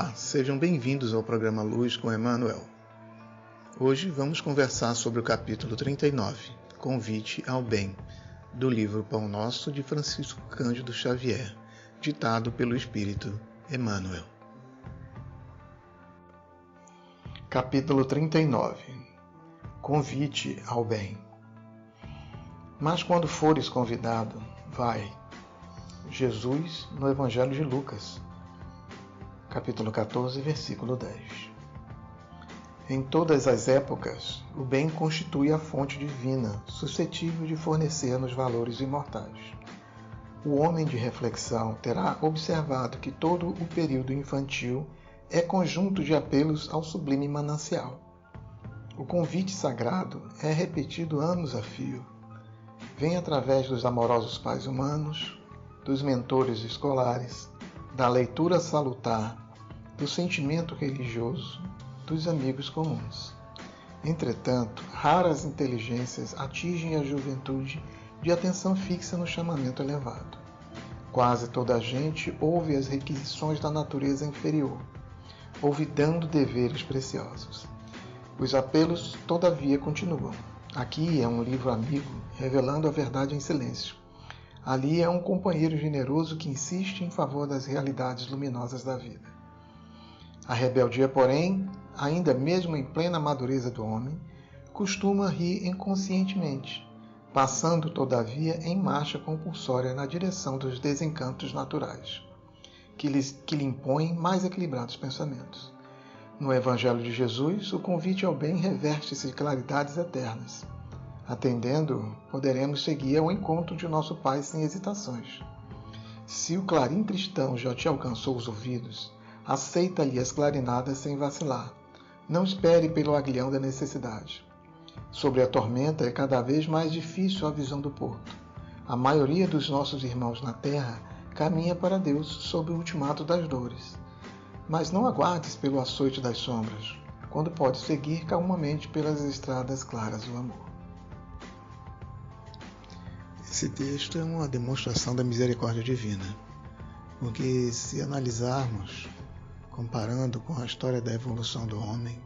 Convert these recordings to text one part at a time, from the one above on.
Olá, sejam bem-vindos ao programa Luz com Emmanuel. Hoje vamos conversar sobre o capítulo 39, Convite ao Bem, do livro Pão Nosso de Francisco Cândido Xavier, ditado pelo Espírito Emmanuel. Capítulo 39, Convite ao Bem. Mas quando fores convidado, vai. Jesus no Evangelho de Lucas, capítulo 14, versículo 10. Em todas as épocas, o bem constitui a fonte divina, suscetível de fornecer-nos valores imortais. O homem de reflexão terá observado que todo o período infantil é conjunto de apelos ao sublime manancial. O convite sagrado é repetido anos a fio. Vem através dos amorosos pais humanos, dos mentores escolares, da leitura salutar, do sentimento religioso, dos amigos comuns. Entretanto, raras inteligências atingem a juventude de atenção fixa no chamamento elevado. Quase toda a gente ouve as requisições da natureza inferior, olvidando deveres preciosos. Os apelos, todavia, continuam. Aqui é um livro amigo, revelando a verdade em silêncio. Ali é um companheiro generoso que insiste em favor das realidades luminosas da vida. A rebeldia, porém, ainda mesmo em plena madureza do homem, costuma rir inconscientemente, passando, todavia, em marcha compulsória na direção dos desencantos naturais, que lhe impõem mais equilibrados pensamentos. No Evangelho de Jesus, o convite ao bem reveste-se de claridades eternas. Atendendo, poderemos seguir ao encontro de nosso Pai sem hesitações. Se o clarim cristão já te alcançou os ouvidos, aceita-lhe as clarinadas sem vacilar. Não espere pelo aguilhão da necessidade. Sobre a tormenta é cada vez mais difícil a visão do porto. A maioria dos nossos irmãos na terra caminha para Deus sob o ultimato das dores. Mas não aguardes pelo açoite das sombras, quando podes seguir calmamente pelas estradas claras do amor. Esse texto é uma demonstração da misericórdia divina, porque se analisarmos, comparando com a história da evolução do homem,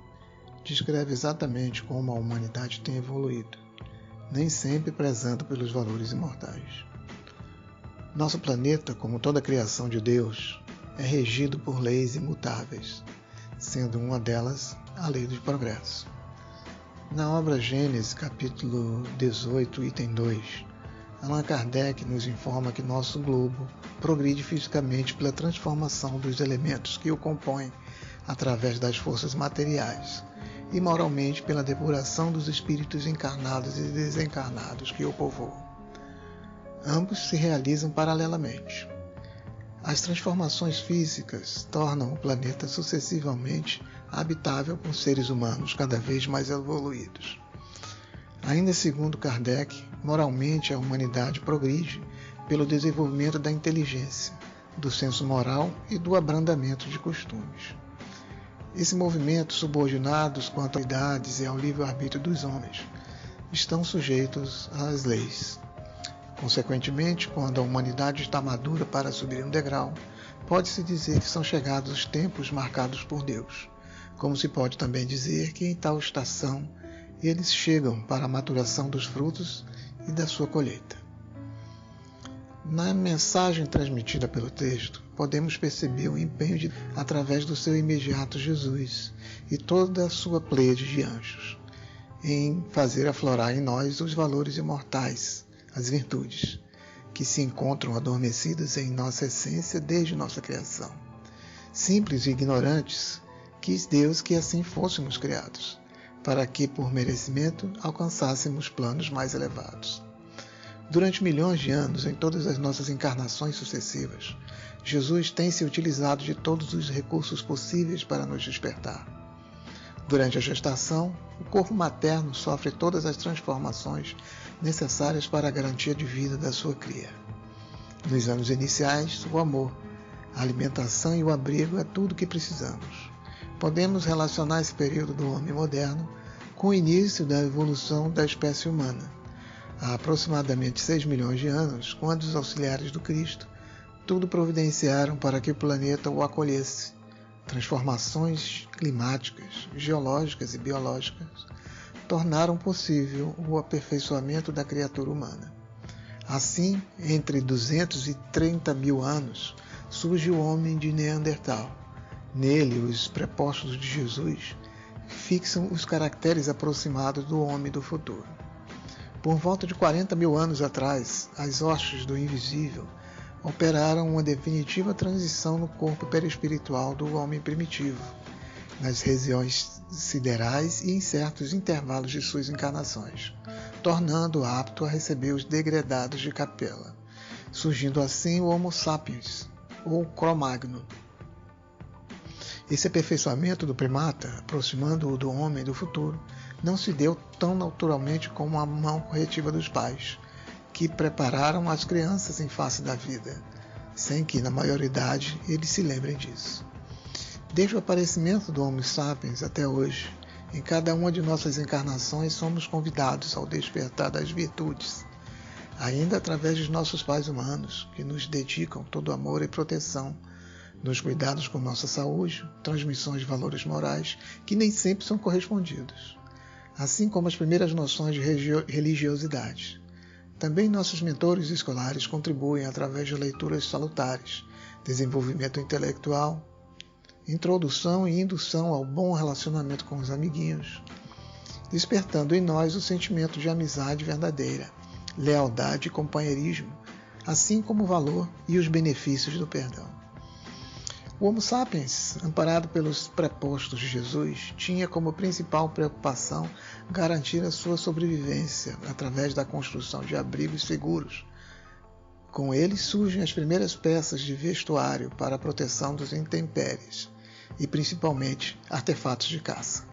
descreve exatamente como a humanidade tem evoluído, nem sempre prezando pelos valores imortais. Nosso planeta, como toda a criação de Deus, é regido por leis imutáveis, sendo uma delas a lei do progresso. Na obra Gênesis, capítulo 18, item 2, Allan Kardec nos informa que nosso globo progride fisicamente pela transformação dos elementos que o compõem através das forças materiais e moralmente pela depuração dos espíritos encarnados e desencarnados que o povoam. Ambos se realizam paralelamente. As transformações físicas tornam o planeta sucessivamente habitável por seres humanos cada vez mais evoluídos. Ainda segundo Kardec, moralmente a humanidade progride pelo desenvolvimento da inteligência, do senso moral e do abrandamento de costumes. Esse movimento, subordinados quanto às idades e ao livre-arbítrio dos homens, estão sujeitos às leis. Consequentemente, quando a humanidade está madura para subir um degrau, pode-se dizer que são chegados os tempos marcados por Deus, como se pode também dizer que em tal estação eles chegam para a maturação dos frutos e da sua colheita. Na mensagem transmitida pelo texto, podemos perceber o empenho através do seu imediato Jesus e toda a sua pleiade de anjos, em fazer aflorar em nós os valores imortais, as virtudes, que se encontram adormecidas em nossa essência desde nossa criação. Simples e ignorantes, quis Deus que assim fôssemos criados, para que, por merecimento, alcançássemos planos mais elevados. Durante milhões de anos, em todas as nossas encarnações sucessivas, Jesus tem se utilizado de todos os recursos possíveis para nos despertar. Durante a gestação, o corpo materno sofre todas as transformações necessárias para a garantia de vida da sua cria. Nos anos iniciais, o amor, a alimentação e o abrigo é tudo o que precisamos. Podemos relacionar esse período do homem moderno com o início da evolução da espécie humana. Há aproximadamente 6 milhões de anos, quando os auxiliares do Cristo tudo providenciaram para que o planeta o acolhesse, transformações climáticas, geológicas e biológicas tornaram possível o aperfeiçoamento da criatura humana. Assim, entre 230 mil anos, surge o homem de Neandertal. Nele, os prepostos de Jesus fixam os caracteres aproximados do homem do futuro. Por volta de 40 mil anos atrás, as hostes do invisível operaram uma definitiva transição no corpo perispiritual do homem primitivo, nas regiões siderais e em certos intervalos de suas encarnações, tornando-o apto a receber os degredados de Capela, surgindo assim o Homo sapiens, ou Cro-Magnon. Esse aperfeiçoamento do primata, aproximando-o do homem do futuro, não se deu tão naturalmente como a mão corretiva dos pais, que prepararam as crianças em face da vida, sem que, na maioridade, eles se lembrem disso. Desde o aparecimento do Homo sapiens até hoje, em cada uma de nossas encarnações somos convidados ao despertar das virtudes, ainda através dos nossos pais humanos, que nos dedicam todo amor e proteção, nos cuidados com nossa saúde, transmissões de valores morais que nem sempre são correspondidos, assim como as primeiras noções de religiosidade. Também nossos mentores escolares contribuem através de leituras salutares, desenvolvimento intelectual, introdução e indução ao bom relacionamento com os amiguinhos, despertando em nós o sentimento de amizade verdadeira, lealdade e companheirismo, assim como o valor e os benefícios do perdão. O Homo sapiens, amparado pelos prepostos de Jesus, tinha como principal preocupação garantir a sua sobrevivência através da construção de abrigos seguros. Com eles surgem as primeiras peças de vestuário para a proteção dos intempéries e, principalmente, artefatos de caça.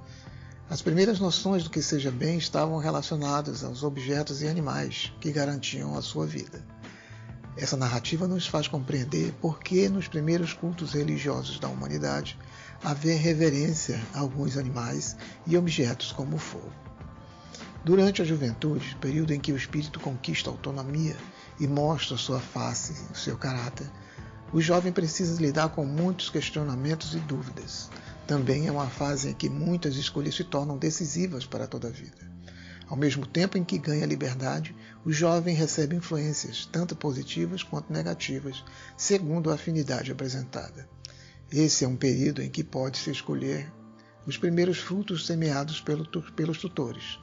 As primeiras noções do que seja bem estavam relacionadas aos objetos e animais que garantiam a sua vida. Essa narrativa nos faz compreender por que nos primeiros cultos religiosos da humanidade havia reverência a alguns animais e objetos como o fogo. Durante a juventude, período em que o espírito conquista autonomia e mostra sua face e o seu caráter, o jovem precisa lidar com muitos questionamentos e dúvidas. Também é uma fase em que muitas escolhas se tornam decisivas para toda a vida. Ao mesmo tempo em que ganha liberdade, o jovem recebe influências, tanto positivas quanto negativas, segundo a afinidade apresentada. Esse é um período em que pode-se escolher os primeiros frutos semeados pelos tutores,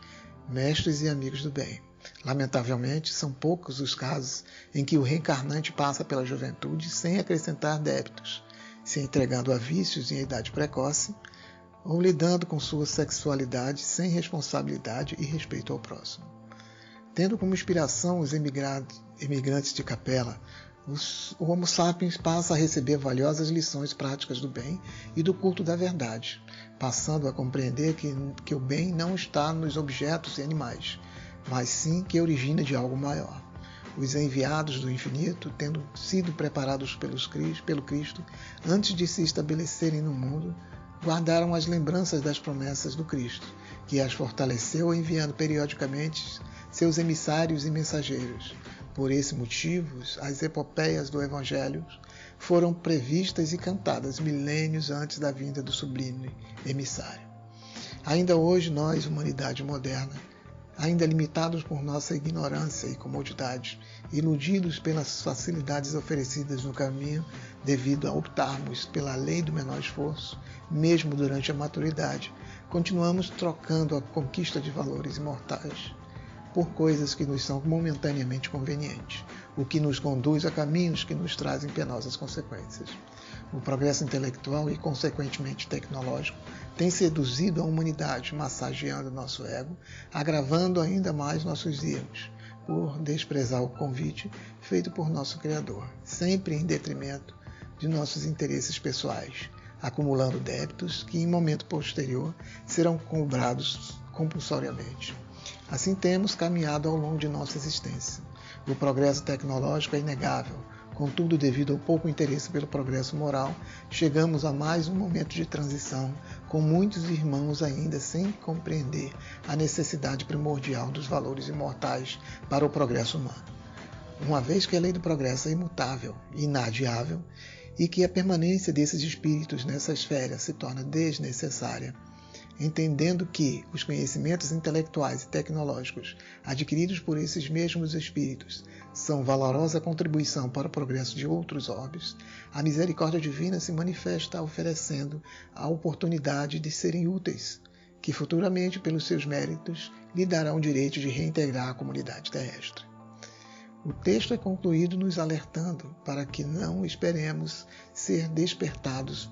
mestres e amigos do bem. Lamentavelmente, são poucos os casos em que o reencarnante passa pela juventude sem acrescentar débitos, se entregando a vícios em idade precoce, ou lidando com sua sexualidade sem responsabilidade e respeito ao próximo. Tendo como inspiração os emigrantes de Capela, o Homo sapiens passa a receber valiosas lições práticas do bem e do culto da verdade, passando a compreender que o bem não está nos objetos e animais, mas sim que origina de algo maior. Os enviados do infinito, tendo sido preparados pelo Cristo, antes de se estabelecerem no mundo, guardaram as lembranças das promessas do Cristo, que as fortaleceu enviando periodicamente seus emissários e mensageiros. Por esse motivo, as epopeias do Evangelho foram previstas e cantadas milênios antes da vinda do sublime emissário. Ainda hoje, nós, humanidade moderna, ainda limitados por nossa ignorância e comodidade, iludidos pelas facilidades oferecidas no caminho devido a optarmos pela lei do menor esforço, mesmo durante a maturidade, continuamos trocando a conquista de valores imortais por coisas que nos são momentaneamente convenientes, o que nos conduz a caminhos que nos trazem penosas consequências. O progresso intelectual e, consequentemente, tecnológico tem seduzido a humanidade, massageando nosso ego, agravando ainda mais nossos erros, por desprezar o convite feito por nosso Criador, sempre em detrimento de nossos interesses pessoais, acumulando débitos que, em momento posterior, serão cobrados compulsoriamente. Assim temos caminhado ao longo de nossa existência. O progresso tecnológico é inegável. Contudo, devido ao pouco interesse pelo progresso moral, chegamos a mais um momento de transição, com muitos irmãos ainda sem compreender a necessidade primordial dos valores imortais para o progresso humano. Uma vez que a lei do progresso é imutável e inadiável, e que a permanência desses espíritos nessa esfera se torna desnecessária, entendendo que os conhecimentos intelectuais e tecnológicos adquiridos por esses mesmos espíritos são valorosa contribuição para o progresso de outros orbes, a misericórdia divina se manifesta oferecendo a oportunidade de serem úteis, que futuramente, pelos seus méritos, lhe darão o direito de reintegrar a comunidade terrestre. O texto é concluído nos alertando para que não esperemos ser despertados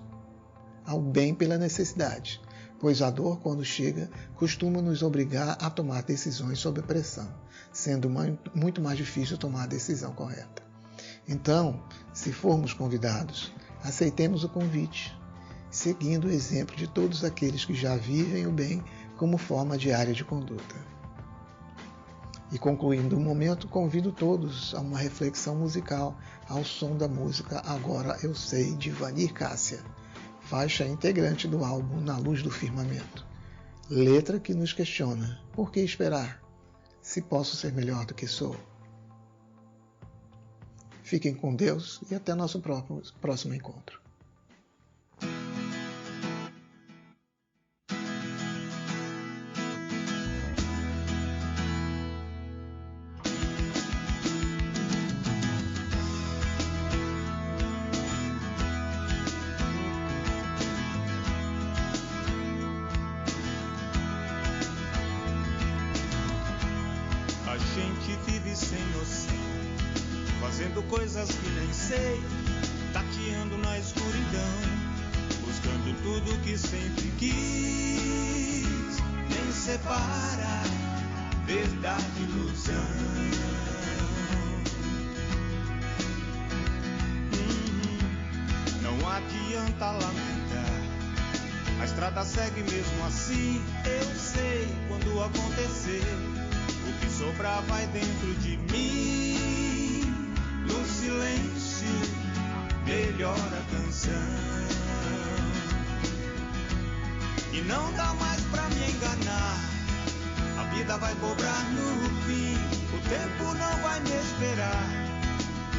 ao bem pela necessidade, pois a dor, quando chega, costuma nos obrigar a tomar decisões sob pressão, sendo muito mais difícil tomar a decisão correta. Então, se formos convidados, aceitemos o convite, seguindo o exemplo de todos aqueles que já vivem o bem como forma diária de conduta. E concluindo o momento, convido todos a uma reflexão musical ao som da música Agora Eu Sei, de Vanir Cássia, faixa integrante do álbum Na Luz do Firmamento. Letra que nos questiona: por que esperar, se posso ser melhor do que sou? Fiquem com Deus e até nosso próximo encontro. A gente vive sem noção, fazendo coisas que nem sei, tateando na escuridão, buscando tudo que sempre quis, nem separa verdade e ilusão. Não adianta lamentar, a estrada segue mesmo assim. Eu sei quando acontecer, o que sobrar vai dentro de mim. No silêncio, melhora a canção. E não dá mais pra me enganar, a vida vai cobrar no fim. O tempo não vai me esperar,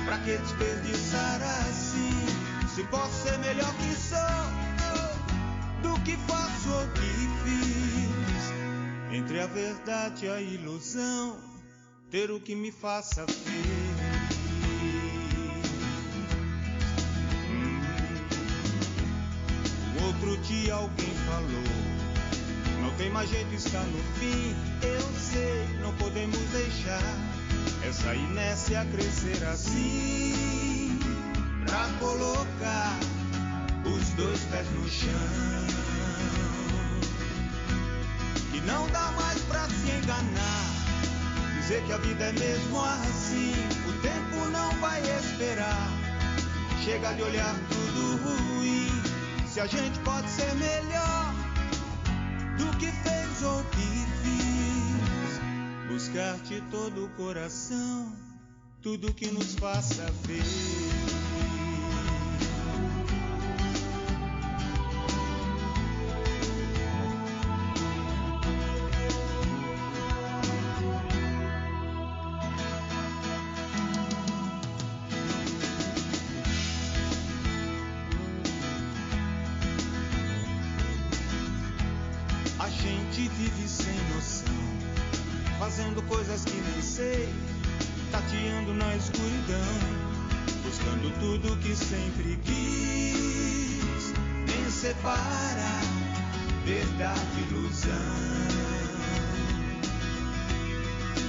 pra que desperdiçar assim? Se posso ser melhor que sou, do que faço ou que fiz, entre a verdade e a ilusão, ter o que me faça feliz. Outro dia alguém falou, não tem mais jeito, está no fim. Eu sei, não podemos deixar essa inércia crescer assim, pra colocar os dois pés no chão. E não dá mais pra se enganar, dizer que a vida é mesmo assim. O tempo não vai esperar, chega de olhar tudo ruim. Se a gente pode ser melhor do que fez ou que fiz, buscar de todo o coração tudo que nos faça feliz. A gente vive sem noção, fazendo coisas que nem sei, tateando na escuridão, buscando tudo que sempre quis, nem separa verdade e ilusão.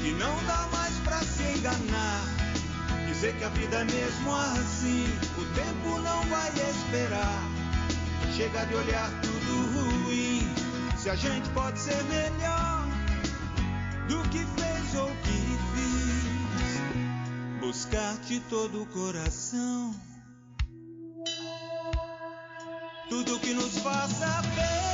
E não dá mais pra se enganar, dizer que a vida é mesmo assim. O tempo não vai esperar, chega de olhar tudo ruim. Se a gente pode ser melhor do que fez ou que fiz, buscar de todo o coração tudo que nos faça bem.